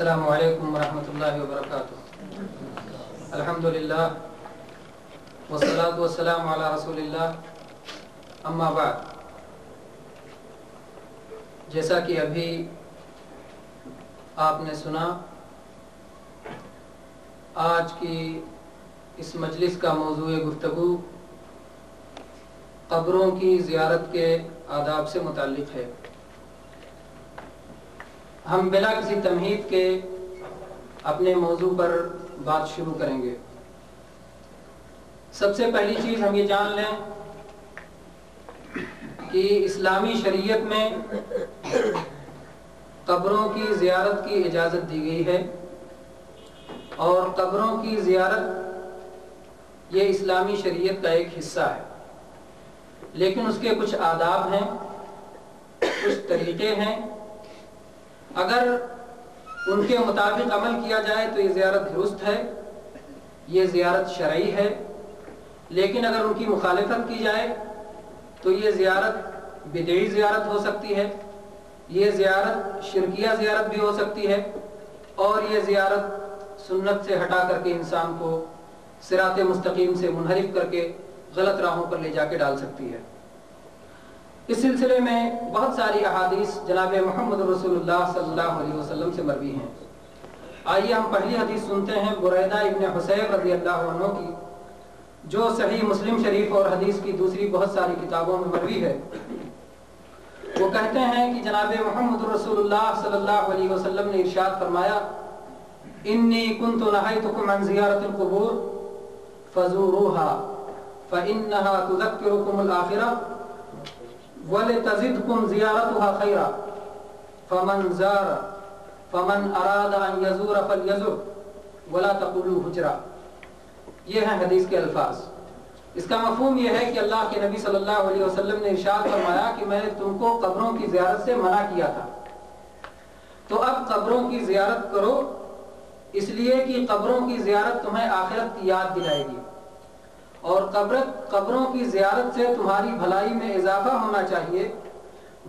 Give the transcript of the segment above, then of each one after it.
السلام علیکم ورحمۃ اللہ وبرکاتہ۔ الحمدللہ والصلاۃ والسلام علی رسول اللہ، اما بعد۔ جیسا کہ ابھی آپ نے سنا، آج کی اس مجلس کا موضوع گفتگو قبروں کی زیارت کے آداب سے متعلق ہے۔ ہم بلا کسی تمہید کے اپنے موضوع پر بات شروع کریں گے۔ سب سے پہلی چیز ہم یہ جان لیں کہ اسلامی شریعت میں قبروں کی زیارت کی اجازت دی گئی ہے، اور قبروں کی زیارت یہ اسلامی شریعت کا ایک حصہ ہے، لیکن اس کے کچھ آداب ہیں، کچھ طریقے ہیں۔ اگر ان کے مطابق عمل کیا جائے تو یہ زیارت درست ہے، یہ زیارت شرعی ہے، لیکن اگر ان کی مخالفت کی جائے تو یہ زیارت بدعی زیارت ہو سکتی ہے، یہ زیارت شرکیہ زیارت بھی ہو سکتی ہے، اور یہ زیارت سنت سے ہٹا کر کے انسان کو صراط مستقیم سے منحرف کر کے غلط راہوں پر لے جا کے ڈال سکتی ہے۔ اس سلسلے میں بہت ساری احادیث جناب محمد رسول اللہ صلی اللہ علیہ وسلم سے مروی ہیں۔ آئیے ہم پہلی حدیث سنتے ہیں بریدہ ابن حصیب رضی اللہ عنہ کی، جو صحیح مسلم شریف اور حدیث کی دوسری بہت ساری کتابوں میں مروی ہے۔ وہ کہتے ہیں کہ جناب محمد رسول اللہ صلی اللہ علیہ وسلم نے ارشاد فرمایا، انی کنت نہیتکم عن زیارت القبور فزوروها فإنها تذکرکم الآخرہ وَلِتَزِدْكُمْ زِيَارَتُهَا خَيْرًا فَمَنْ أَرَادَ أَنْ يَزُورَ فَلْيَزُرْ وَلَا تَقُولُوا هُجْرًا۔ یہ ہیں حدیث کے الفاظ۔ اس کا مفہوم یہ ہے کہ اللہ کے نبی صلی اللہ علیہ وسلم نے ارشاد فرمایا کہ میں نے تم کو قبروں کی زیارت سے منع کیا تھا، تو اب قبروں کی زیارت کرو، اس لیے کہ قبروں کی زیارت تمہیں آخرت کی یاد دلائے گی، اور قبروں کی زیارت سے تمہاری بھلائی میں اضافہ ہونا چاہیے۔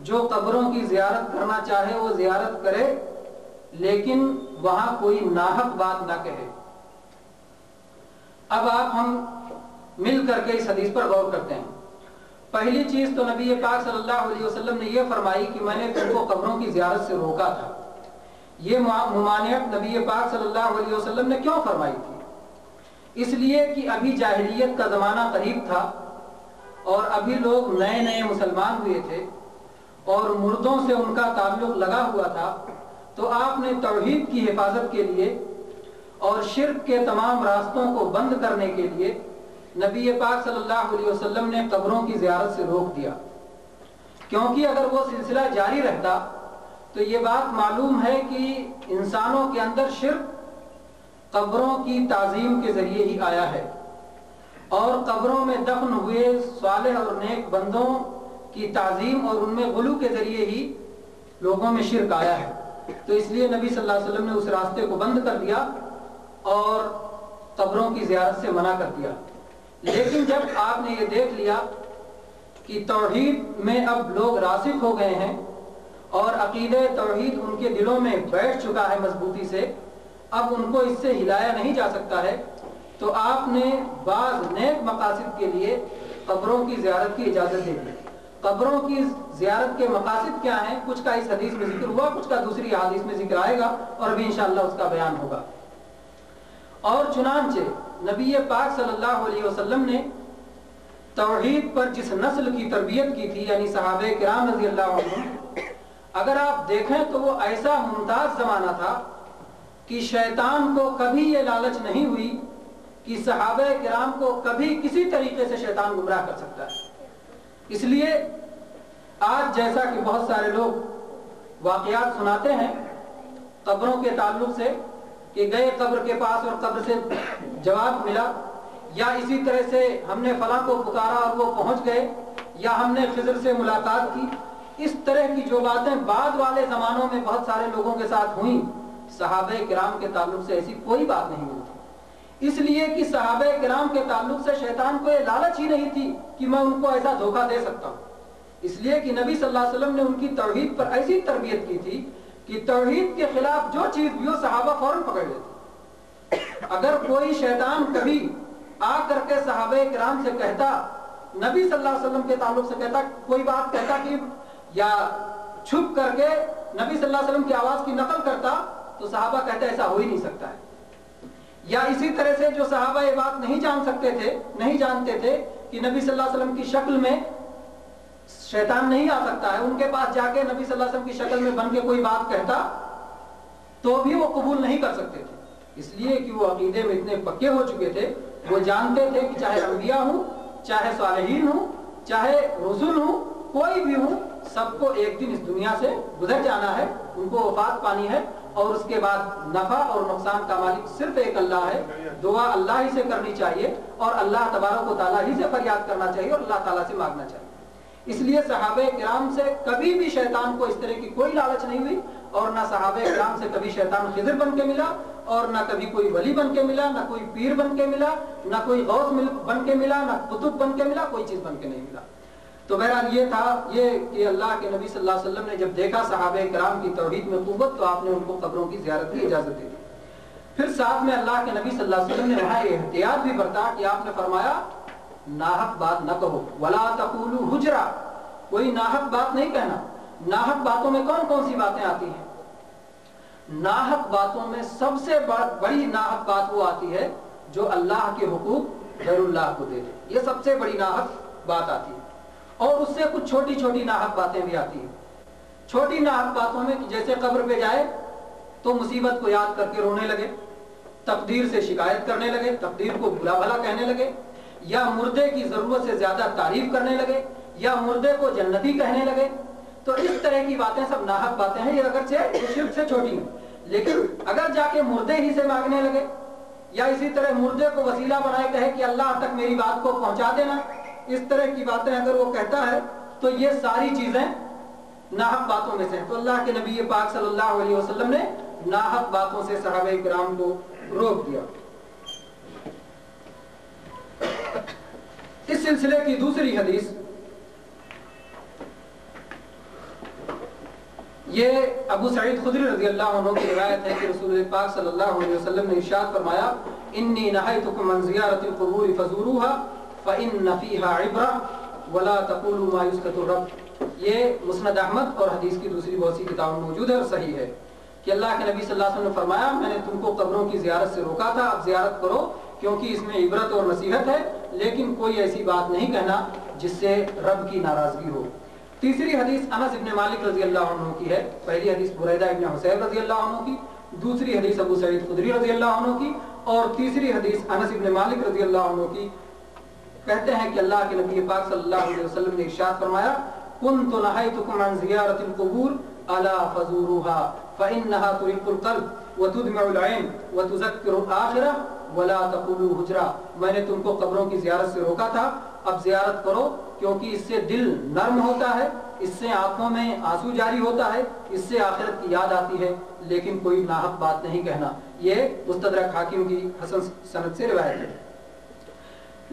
جو قبروں کی زیارت کرنا چاہے وہ زیارت کرے، لیکن وہاں کوئی ناحق بات نہ کہے۔ اب آپ ہم مل کر کے اس حدیث پر غور کرتے ہیں۔ پہلی چیز تو نبی پاک صلی اللہ علیہ وسلم نے یہ فرمائی کہ میں نے تم کو قبروں کی زیارت سے روکا تھا۔ یہ ممانعت نبی پاک صلی اللہ علیہ وسلم نے کیوں فرمائی تھی؟ اس لیے کہ ابھی جاہلیت کا زمانہ قریب تھا، اور ابھی لوگ نئے نئے مسلمان ہوئے تھے، اور مردوں سے ان کا تعلق لگا ہوا تھا۔ تو آپ نے توحید کی حفاظت کے لیے اور شرک کے تمام راستوں کو بند کرنے کے لیے نبی پاک صلی اللہ علیہ وسلم نے قبروں کی زیارت سے روک دیا، کیونکہ اگر وہ سلسلہ جاری رہتا تو یہ بات معلوم ہے کہ انسانوں کے اندر شرک قبروں کی تعظیم کے ذریعے ہی آیا ہے، اور قبروں میں دفن ہوئے صالح اور نیک بندوں کی تعظیم اور ان میں غلو کے ذریعے ہی لوگوں میں شرک آیا ہے۔ تو اس لیے نبی صلی اللہ علیہ وسلم نے اس راستے کو بند کر دیا اور قبروں کی زیارت سے منع کر دیا۔ لیکن جب آپ نے یہ دیکھ لیا کہ توحید میں اب لوگ راسخ ہو گئے ہیں اور عقیدہ توحید ان کے دلوں میں بیٹھ چکا ہے مضبوطی سے، اب ان کو اس سے ہلایا نہیں جا سکتا ہے، تو آپ نے بعض نیک مقاصد کے لیے قبروں کی زیارت کی اجازت دے دی۔ قبروں کی زیارت کے مقاصد کیا ہیں؟ کچھ کا اس حدیث میں ذکر ہوا، کچھ کا دوسری حدیث میں ذکر آئے گا، اور ابھی انشاءاللہ اس کا بیان ہوگا۔ اور چنانچہ نبی پاک صلی اللہ علیہ وسلم نے توحید پر جس نسل کی تربیت کی تھی، یعنی صحابہ کرام رضی اللہ عنہ، اگر آپ دیکھیں تو وہ ایسا ممتاز زمانہ تھا کہ شیطان کو کبھی یہ لالچ نہیں ہوئی کہ صحابہ کرام کو کبھی کسی طریقے سے شیطان گمراہ کر سکتا ہے۔ اس لیے آج جیسا کہ بہت سارے لوگ واقعات سناتے ہیں قبروں کے تعلق سے کہ گئے قبر کے پاس اور قبر سے جواب ملا، یا اسی طرح سے ہم نے فلاں کو پکارا اور وہ پہنچ گئے، یا ہم نے خضر سے ملاقات کی، اس طرح کی جو باتیں بعد والے زمانوں میں بہت سارے لوگوں کے ساتھ ہوئیں، صحابہ کرام کے تعلق سے ایسی کوئی بات نہیں ہوئی تھی۔ اس لیے کہ صحابہ کرام کے تعلق سے شیطان کو یہ لالچ ہی نہیں تھی کہ میں ان کو ایسا دھوکہ دے سکتا ہوں، اس لیے کہ نبی صلی اللہ علیہ وسلم نے ان کی توحید پر ایسی تربیت کی تھی کہ توحید کے خلاف جو چیز بھی ہو صحابہ فوراً پکڑ لیتے. اگر کوئی شیطان کبھی آ کر کے صحابہ کرام سے کہتا, نبی صلی اللہ علیہ وسلم کے تعلق سے کہتا, کوئی بات کہتا کہ یا چھپ کر کے نبی صلی اللہ علیہ وسلم کی آواز کی نقل کرتا, تو صحابہ کہتے ایسا ہو ہی نہیں سکتا ہے. یا اسی طرح سے جو صحابہ یہ بات نہیں جان سکتے تھے, نہیں جانتے تھے کہ نبی صلی اللہ علیہ وسلم کی شکل میں شیطان نہیں آ سکتا ہے, ان کے پاس جا کے نبی صلی اللہ علیہ وسلم کی شکل میں بن کے کوئی بات کہتا تو بھی وہ قبول نہیں کر سکتے تھے, اس لیے کہ وہ عقیدے میں اتنے پکے ہو چکے تھے. وہ جانتے تھے کہ چاہے انبیاء ہوں, چاہے صالحین ہوں, چاہے رسول ہوں, کوئی بھی ہوں, سب کو ایک دن اس دنیا سے گزر جانا ہے, ان کو وفات پانی ہے, اور اس کے بعد نفع اور نقصان کا مالک صرف ایک اللہ ہے. دعا اللہ ہی سے کرنی چاہیے اور اللہ تبارک و تعالیٰ ہی سے فریاد کرنا چاہیے اور اللہ تعالیٰ سے مانگنا چاہیے. اس لیے صحابہ کرام سے کبھی بھی شیطان کو اس طرح کی کوئی لالچ نہیں ہوئی, اور نہ صحابہ کرام سے کبھی شیطان خضر بن کے ملا, اور نہ کبھی کوئی ولی بن کے ملا, نہ کوئی پیر بن کے ملا, نہ کوئی غوث بن کے ملا, نہ قطب بن کے ملا, کوئی چیز بن کے نہیں ملا. تو بہرحال یہ تھا یہ کہ اللہ کے نبی صلی اللہ علیہ وسلم نے جب دیکھا صحابہ کرام کی توحید میں قوت, تو آپ نے ان کو قبروں کی زیارت کی اجازت دی. پھر ساتھ میں اللہ کے نبی صلی اللہ علیہ وسلم نے وہاں یہ احتیاط بھی برتا کہ آپ نے فرمایا ناحق بات نہ کہو, ولا تقولوا حجرا, کوئی ناحق بات نہیں کہنا. ناحق باتوں میں کون کون سی باتیں آتی ہیں؟ ناحق باتوں میں سب سے بڑی ناحق بات وہ آتی ہے جو اللہ کے حقوق غیر اللہ کو دے دے, یہ سب سے بڑی ناحق بات آتی ہے. اور اس سے کچھ چھوٹی چھوٹی ناحق باتیں بھی آتی ہیں. چھوٹی ناحق باتوں میں جیسے قبر پہ جائے تو مصیبت کو یاد کر کے رونے لگے, تقدیر سے شکایت کرنے لگے, تقدیر کو بھلا بھلا کہنے لگے, یا مردے کی ضرورت سے زیادہ تعریف کرنے لگے, یا مردے کو جنتی کہنے لگے. تو اس طرح کی باتیں سب ناحق باتیں ہیں. یہ اگرچہ شرک سے چھوٹی ہیں, لیکن اگر جا کے مردے ہی سے مانگنے لگے, یا اسی طرح مردے کو وسیلہ بنائے کہے کہ اللہ تک میری بات کو پہنچا دینا, اس طرح کی باتیں اگر وہ کہتا ہے تو یہ ساری چیزیں ناحق باتوں میں سے ہیں. تو اللہ کے نبی پاک صلی اللہ علیہ وسلم نے ناحق باتوں سے صحابہ کرام کو روک دیا. اس سلسلے کی دوسری حدیث یہ ابو سعید خدری رضی اللہ عنہ کی روایت ہے کہ رسول پاک صلی اللہ علیہ وسلم نے ارشاد فرمایا انی نہیتکم عن زیارت القبور فزوروها فإن فيها عبرة ولا تقولوا ما يسكت الرب. یہ مسند احمد اور حدیث کی دوسری بہت سی کتابوں میں موجود ہے اور صحیح ہے کہ اللہ کے نبی صلی اللہ علیہ وسلم نے فرمایا میں نے تم کو قبروں کی زیارت سے روکا تھا, اب زیارت کرو کیونکہ اس میں عبرت اور نصیحت ہے, لیکن کوئی ایسی بات نہیں کہنا جس سے رب کی ناراضگی ہو. تیسری حدیث انس ابن مالک رضی اللہ عنہ کی ہے. پہلی حدیث بریدہ ابن حسین رضی اللہ عنہ کی, دوسری حدیث ابو سعید خدری رضی اللہ عنہ کی, اور تیسری حدیث انس ابن مالک رضی اللہ عنہ کی. کہتے ہیں کہ اللہ کے نبی پاک صلی اللہ علیہ وسلم نے ارشاد فرمایا کنت نہیتکم عن زیارت القبور الا فزوروها فانها ترق القلب وتدمع العين وتذكر الاخره ولا تقولوا حجرا. میں نے تم کو قبروں کی زیارت سے روکا تھا, اب زیارت کرو کیونکہ اس سے دل نرم ہوتا ہے, اس سے آنکھوں میں آنسو جاری ہوتا ہے, اس سے آخرت کی یاد آتی ہے, لیکن کوئی ناحق بات نہیں کہنا. یہ مستدرک حاکم کی حسن سند سے روایت ہے.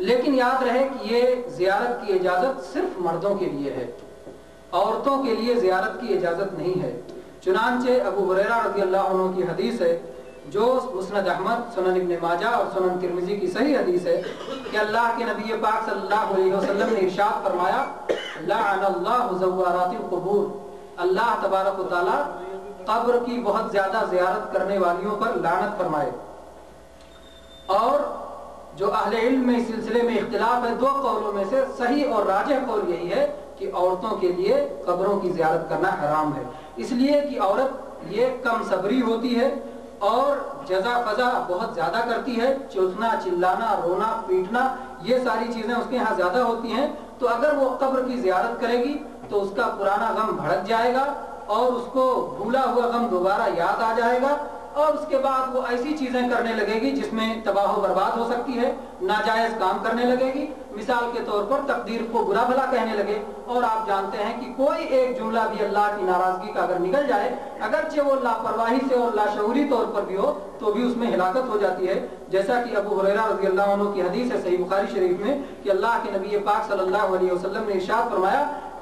لیکن یاد رہے کہ یہ زیارت کی اجازت صرف مردوں کے لیے ہے, عورتوں کے لیے زیارت کی اجازت نہیں ہے. چنانچہ ابو ہریرہ رضی اللہ عنہ کی حدیث ہے جو مسند احمد, سنن ابن ماجہ اور سنن ترمذی کی صحیح حدیث ہے کہ اللہ کے نبی پاک صلی اللہ علیہ وسلم نے ارشاد فرمایا لعن اللہ زوارات القبور, اللہ تبارک و تعالی قبر کی بہت زیادہ زیارت کرنے والیوں پر لعنت فرمائے. اور جو اہل علم میں اس سلسلے میں اختلاف ہے, دو قولوں میں سے صحیح اور راجح قول یہی ہے کہ عورتوں کے لیے قبروں کی زیارت کرنا حرام ہے, اس لیے کہ عورت یہ کم صبری ہوتی ہے اور جزا فضا بہت زیادہ کرتی ہے, چوسنا, چلانا, رونا, پیٹنا, یہ ساری چیزیں اس کے ہاں زیادہ ہوتی ہیں. تو اگر وہ قبر کی زیارت کرے گی تو اس کا پرانا غم بھڑک جائے گا اور اس کو بھولا ہوا غم دوبارہ یاد آ جائے گا, اور اس کے بعد وہ ایسی چیزیں کرنے لگے گی جس میں تباہ و برباد ہو سکتی ہے, ناجائز کام کرنے لگے گی. مثال کے طور پر تقدیر کو برا بھلا کہنے لگے, اور آپ جانتے ہیں کہ کوئی ایک جملہ بھی اللہ کی ناراضگی کا اگر نکل جائے, اگرچہ وہ لاپرواہی سے اور لاشعوری طور پر بھی ہو, تو بھی اس میں ہلاکت ہو جاتی ہے. جیسا کہ ابو ہریرہ رضی اللہ عنہ کی حدیث ہے صحیح بخاری شریف میں کہ اللہ کے نبی پاک صلی اللہ علیہ وسلم نے ارشاد فرمایا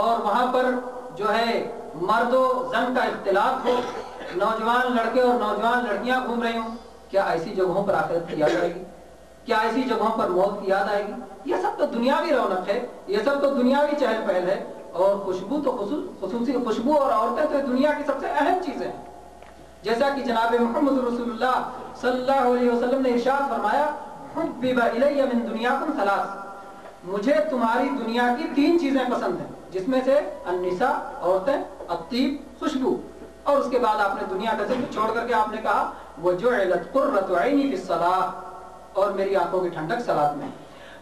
اور وہاں پر جو ہے مرد و زن کا اختلاط ہو، نوجوان لڑکے اور نوجوان لڑکیاں گھوم رہے ہوں، کیا ایسی جگہوں پر آخرت کی یاد آئے گی؟ کیا ایسی جگہوں پر موت کی یاد آئے گی؟ یہ سب تو دنیاوی رونق ہے، یہ سب تو دنیاوی چہل پہل ہے، اور خوشبو تو خصوصی خوشبو اور عورتیں تو دنیا کی سب سے اہم چیزیں ہیں۔ جیسا کہ جناب محمد رسول اللہ صلی اللہ علیہ وسلم نے ارشاد فرمایا، حبب الی من دنیاکم ثلاث، مجھے تمہاری دنیا کی 3 چیزیں پسند ہیں، جس میں سے النساء عورتیں، الطیب خوشبو، اور اس کے بعد آپ نے دنیا کا ذکر چھوڑ کر کے آپ نے کہا وجعلت قرۃ عینی فی الصلاۃ، اور میری آنکھوں کی ٹھنڈک صلاۃ میں۔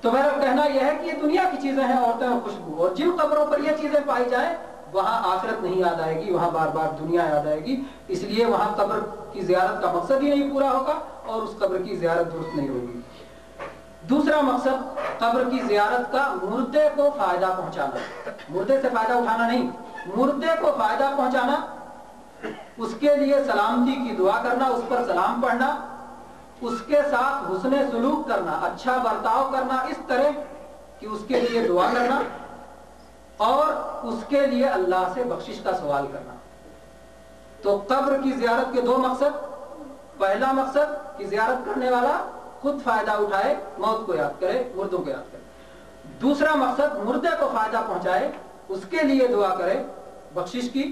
تو میرا کہنا یہ ہے کہ یہ دنیا کی چیزیں ہیں، عورتیں اور خوشبو، اور جن قبروں پر یہ چیزیں پائی جائیں وہاں آخرت نہیں یاد آئے گی، وہاں بار بار دنیا یاد آئے گی، اس لیے وہاں قبر کی زیارت کا مقصد ہی نہیں پورا ہوگا اور اس قبر کی زیارت درست نہیں ہوگی۔ دوسرا مقصد قبر کی زیارت کا مردے کو فائدہ پہنچانا، مردے سے فائدہ اٹھانا نہیں، مردے کو فائدہ پہنچانا، اس کے لیے سلامتی کی دعا کرنا، اس پر سلام پڑھنا، اس کے ساتھ حسن سلوک کرنا، اچھا برتاؤ کرنا اس طرح کہ اس کے لیے دعا کرنا اور اس کے لیے اللہ سے بخشش کا سوال کرنا۔ تو قبر کی زیارت کے 2 مقصد، پہلا مقصد کہ زیارت کرنے والا خود فائدہ اٹھائے، موت کو یاد کرے، مردوں کو یاد کرے۔ دوسرا مقصد مردے کو فائدہ پہنچائے، اس کے لیے دعا کرے، بخشش کی،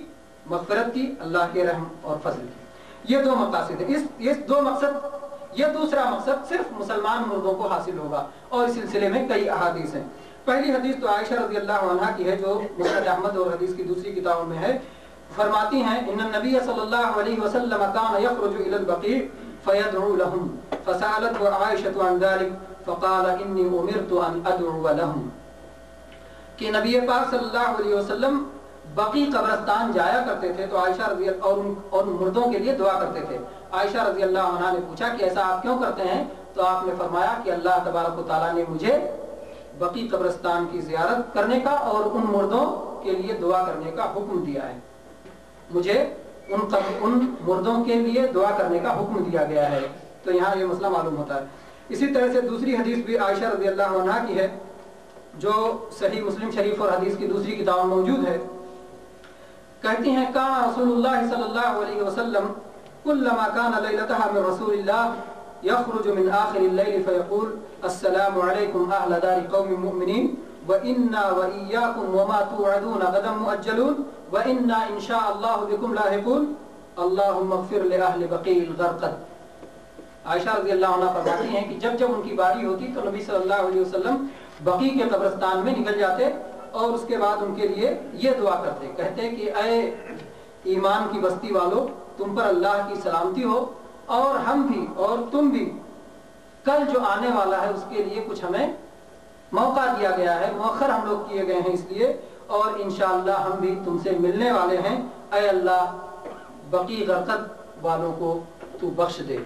مغفرت کی، اللہ کے رحم اور فضل کی۔ یہ 2 مقاصد ہیں، اس 2 مقصد، یہ دوسرا مقصد صرف مسلمان مردوں کو حاصل ہوگا، اور اس سلسلے میں کئی احادیث ہیں۔ پہلی حدیث تو عائشہ رضی اللہ عنہا کی ہے جو مسند احمد اور حدیث کی دوسری کتابوں میں ہے، فرماتی ہیں ان النبی صلی اللہ علیہ وسلم کان یخرج الی البقیع فیدعو لهم فسألته عائشة عن ذلك فقال انی امرت ان ادعو لهم، کہ نبی پاک صلی اللہ علیہ وسلم بقیع قبرستان جایا کرتے تھے تو عائشہ رضی اللہ اور مردوں کے لیے دعا کرتے تھے۔ عائشہ رضی اللہ عنہا نے پوچھا کہ ایسا آپ کیوں کرتے ہیں؟ تو آپ نے فرمایا کہ اللہ تبارک و تعالیٰ نے مجھے بقیع قبرستان کی زیارت کرنے کا اور ان مردوں کے لیے دعا کرنے کا حکم دیا ہے، مجھے ان مردوں کے لیے دعا کرنے کا حکم دیا گیا ہے۔ تو یہاں یہ مسئلہ معلوم ہوتا ہے۔ اسی طرح سے دوسری حدیث بھی عائشہ رضی اللہ عنہا کی ہے جو صحیح مسلم شریف اور حدیث کی دوسری کتاب میں موجود ہے، کہتی ہیں کان رسول اللہ صلی اللہ علیہ وسلم کلما کان لیلتها من رسول اللہ یخرج من آخر اللیل فیقول السلام علیکم اہل دار قوم مؤمنین وإنا وإياكم وما توعدون غدا مؤجلون وإنا إن شاء الله بكم لاحقون اللهم اغفر لأهل بقيع الغرقد۔ عائشہ رضی اللہ عنہ فرماتی ہیں کہ جب جب ان کی باری ہوتی تو نبی صلی اللہ علیہ وسلم بقیع کے قبرستان میں نکل جاتے اور اس کے بعد ان کے لیے یہ دعا کرتے، کہتے کہ اے ایمان کی بستی والو، تم پر اللہ کی سلامتی ہو، اور ہم بھی اور تم بھی کل جو آنے والا ہے اس کے لیے کچھ ہمیں موقع دیا گیا ہے، مؤخر ہم لوگ کیے گئے ہیں اس لیے، اور انشاءاللہ ہم بھی تم سے ملنے والے ہیں، اے اللہ بقیع غرقد والوں کو تو بخش دے۔